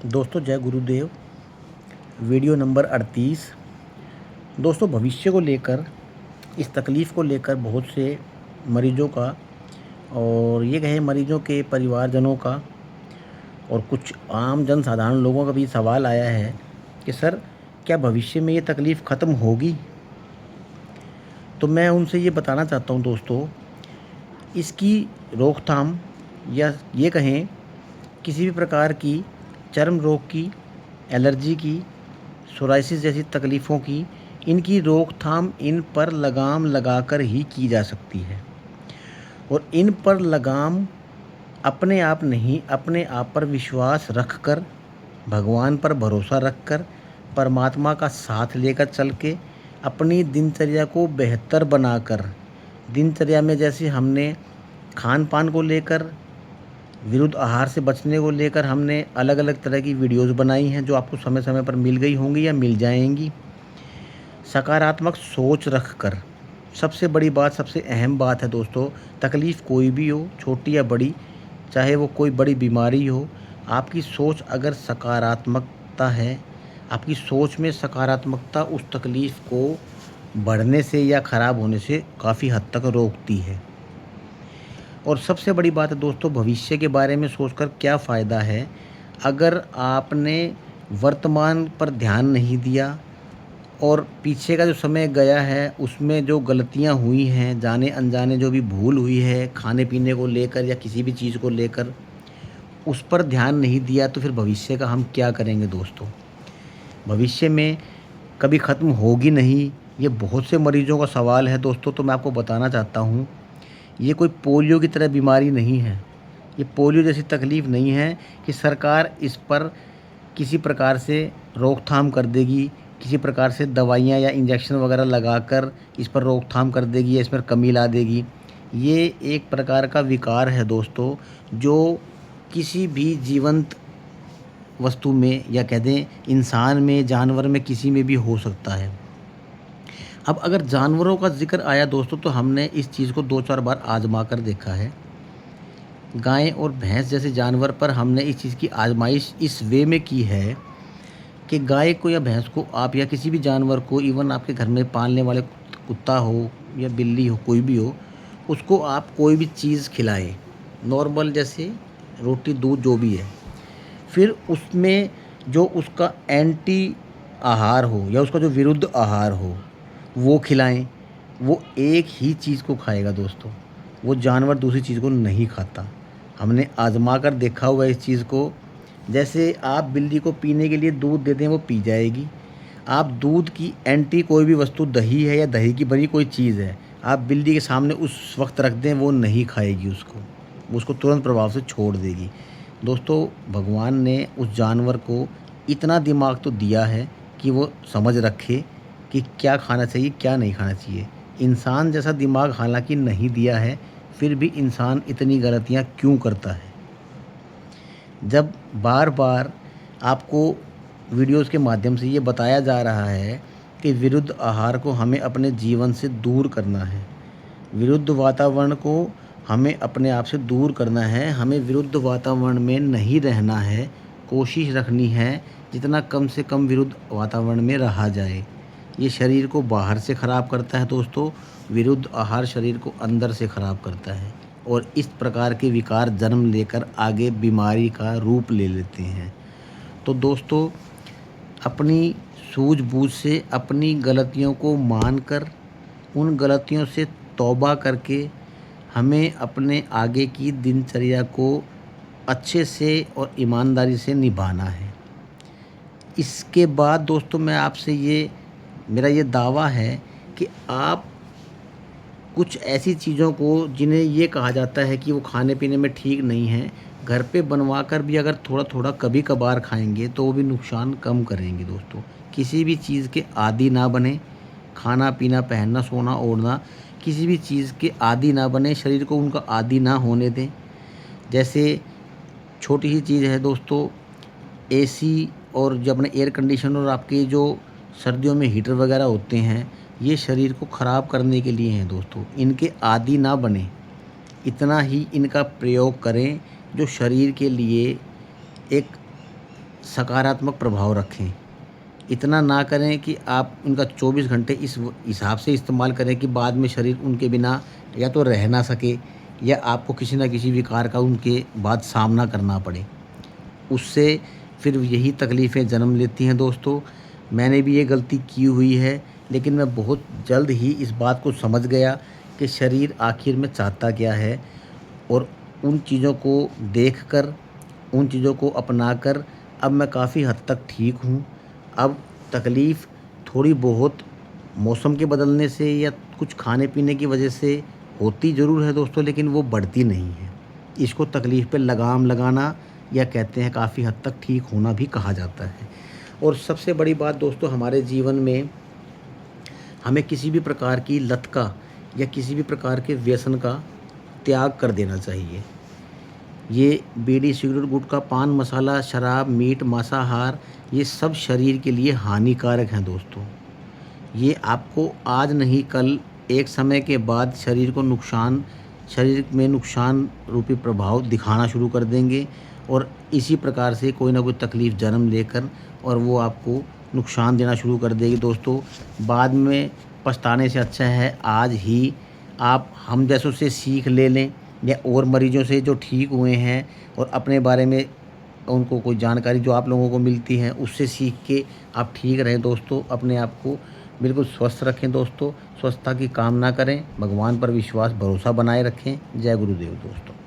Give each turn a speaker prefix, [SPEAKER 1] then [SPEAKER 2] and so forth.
[SPEAKER 1] दोस्तों जय गुरुदेव। Video number 38। दोस्तों भविष्य को लेकर, इस तकलीफ़ को लेकर बहुत से मरीजों का और ये कहें मरीजों के परिवारजनों का और कुछ आम जन साधारण लोगों का भी सवाल आया है कि सर क्या भविष्य में ये तकलीफ़ ख़त्म होगी। तो मैं उनसे ये बताना चाहता हूँ दोस्तों, इसकी रोकथाम या ये कहें किसी भी प्रकार की चर्म रोग की, एलर्जी की, सोराइसिस जैसी तकलीफ़ों की, इनकी रोकथाम इन पर लगाम लगाकर ही की जा सकती है। और इन पर लगाम अपने आप नहीं, अपने आप पर विश्वास रखकर, भगवान पर भरोसा रखकर, परमात्मा का साथ लेकर चल के, अपनी दिनचर्या को बेहतर बनाकर, दिनचर्या में जैसे हमने खान-पान को लेकर, विरुद्ध आहार से बचने को लेकर हमने अलग-अलग तरह की वीडियोज़ बनाई हैं जो आपको समय-समय पर मिल गई होंगी या मिल जाएँगी। सकारात्मक सोच रखकर, सबसे बड़ी बात, सबसे अहम बात है दोस्तों, तकलीफ़ कोई भी हो, छोटी या बड़ी, चाहे वो कोई बड़ी बीमारी हो, आपकी सोच अगर सकारात्मकता है, आपकी सोच में सकारात्मकता उस तकलीफ़ को बढ़ने से या ख़राब होने से काफ़ी हद तक रोकती है। और सबसे बड़ी बात है दोस्तों, भविष्य के बारे में सोचकर क्या फ़ायदा है, अगर आपने वर्तमान पर ध्यान नहीं दिया और पीछे का जो समय गया है उसमें जो गलतियाँ हुई हैं, जाने अनजाने जो भी भूल हुई है खाने-पीने को लेकर या किसी भी चीज़ को लेकर, उस पर ध्यान नहीं दिया तो फिर भविष्य का हम क्या करेंगे दोस्तों? भविष्य में कभी ख़त्म होगी नहीं, ये बहुत से मरीजों का सवाल है दोस्तों। तो मैं आपको बताना चाहता हूँ, ये कोई पोलियो की तरह बीमारी नहीं है। ये पोलियो जैसी तकलीफ़ नहीं है कि सरकार इस पर किसी प्रकार से रोकथाम कर देगी, किसी प्रकार से दवाइयाँ या इंजेक्शन वगैरह लगाकर इस पर रोकथाम कर देगी या इस पर कमी ला देगी। ये एक प्रकार का विकार है दोस्तों, जो किसी भी जीवंत वस्तु में या कह दें इंसान में, जानवर में, किसी में भी हो सकता है। अब अगर जानवरों का ज़िक्र आया दोस्तों, तो हमने इस चीज़ को 2-4 बार आज़मा कर देखा है। गाय और भैंस जैसे जानवर पर हमने इस चीज़ की आज़माइश इस वे में की है कि गाय को या भैंस को आप या किसी भी जानवर को, इवन आपके घर में पालने वाले कुत्ता हो या बिल्ली हो, कोई भी हो, उसको आप कोई भी चीज़ खिलाएँ, नॉर्मल जैसे रोटी, दूध जो भी है। फिर उसमें जो उसका एंटी आहार हो या उसका जो विरुद्ध आहार हो, वो खिलाएँ। वो एक ही चीज़ को खाएगा दोस्तों, वो जानवर दूसरी चीज़ को नहीं खाता। हमने आज़मा कर देखा हुआ है इस चीज़ को। जैसे आप बिल्ली को पीने के लिए दूध दे दें, वो पी जाएगी। आप दूध की एंटी कोई भी वस्तु, दही है या दही की बनी कोई चीज़ है, आप बिल्ली के सामने उस वक़्त रख दें, वो नहीं खाएगी उसको। वो उसको तुरंत प्रभाव से छोड़ देगी। दोस्तों भगवान ने उस जानवर को इतना दिमाग तो दिया है कि वो समझ रखे कि क्या खाना चाहिए, क्या नहीं खाना चाहिए। इंसान जैसा दिमाग हालाँकि नहीं दिया है, फिर भी इंसान इतनी गलतियाँ क्यों करता है? जब बार-बार आपको वीडियोज़ के माध्यम से ये बताया जा रहा है कि विरुद्ध आहार को हमें अपने जीवन से दूर करना है, विरुद्ध वातावरण को हमें अपने आप से दूर करना है, हमें विरुद्ध वातावरण में नहीं रहना है, कोशिश रखनी है जितना कम से कम विरुद्ध वातावरण में रहा जाए। ये शरीर को बाहर से ख़राब करता है दोस्तों, विरुद्ध आहार शरीर को अंदर से ख़राब करता है और इस प्रकार के विकार जन्म लेकर आगे बीमारी का रूप ले लेते हैं। तो दोस्तों अपनी सूझबूझ से अपनी गलतियों को मानकर, उन गलतियों से तौबा करके हमें अपने आगे की दिनचर्या को अच्छे से और ईमानदारी से निभाना है। इसके बाद दोस्तों मैं आपसे मेरा ये दावा है कि आप कुछ ऐसी चीज़ों को जिन्हें ये कहा जाता है कि वो खाने-पीने में ठीक नहीं है, घर पे बनवा कर भी अगर थोड़ा-थोड़ा कभी-कभार खाएँगे तो वो भी नुकसान कम करेंगे दोस्तों। किसी भी चीज़ के आदी ना बनें, खाना-पीना, पहनना, सोना, ओढ़ना, किसी भी चीज़ के आदी ना बनें, शरीर को उनका आदी ना होने दें। जैसे छोटी सी चीज़ है दोस्तों, एसी और जो अपने एयर कंडीशनर और आपके जो सर्दियों में हीटर वगैरह होते हैं, ये शरीर को ख़राब करने के लिए हैं दोस्तों। इनके आदी ना बनें, इतना ही इनका प्रयोग करें जो शरीर के लिए एक सकारात्मक प्रभाव रखें। इतना ना करें कि आप उनका 24 घंटे इस हिसाब से इस्तेमाल करें कि बाद में शरीर उनके बिना या तो रह ना सके या आपको किसी न किसी विकार का उनके बाद सामना करना पड़े। उससे फिर यही तकलीफ़ें जन्म लेती हैं दोस्तों। मैंने भी ये गलती की हुई है, लेकिन मैं बहुत जल्द ही इस बात को समझ गया कि शरीर आखिर में चाहता क्या है, और उन चीज़ों को देखकर, उन चीज़ों को अपनाकर अब मैं काफ़ी हद तक ठीक हूँ। अब तकलीफ़ थोड़ी बहुत मौसम के बदलने से या कुछ खाने-पीने की वजह से होती ज़रूर है दोस्तों, लेकिन वो बढ़ती नहीं है। इसको तकलीफ़ पे लगाम लगाना, या कहते हैं काफ़ी हद तक ठीक होना भी कहा जाता है। और सबसे बड़ी बात दोस्तों, हमारे जीवन में हमें किसी भी प्रकार की लत का या किसी भी प्रकार के व्यसन का त्याग कर देना चाहिए। ये बीड़ी, सिगरेट, गुटखा, पान मसाला, शराब, मीट, मांसाहार, ये सब शरीर के लिए हानिकारक हैं दोस्तों। ये आपको आज नहीं कल एक समय के बाद शरीर में नुकसान रूपी प्रभाव दिखाना शुरू कर देंगे, और इसी प्रकार से कोई ना कोई तकलीफ़ जन्म लेकर और वो आपको नुकसान देना शुरू कर देगी दोस्तों। बाद में पछताने से अच्छा है आज ही आप हम जैसों से सीख ले लें, या और मरीजों से जो ठीक हुए हैं और अपने बारे में उनको कोई जानकारी जो आप लोगों को मिलती है उससे सीख के आप ठीक रहें दोस्तों। अपने आप को बिल्कुल स्वस्थ रखें दोस्तों। स्वस्थता की कामना करें, भगवान पर विश्वास भरोसा बनाए रखें। जय गुरुदेव दोस्तों।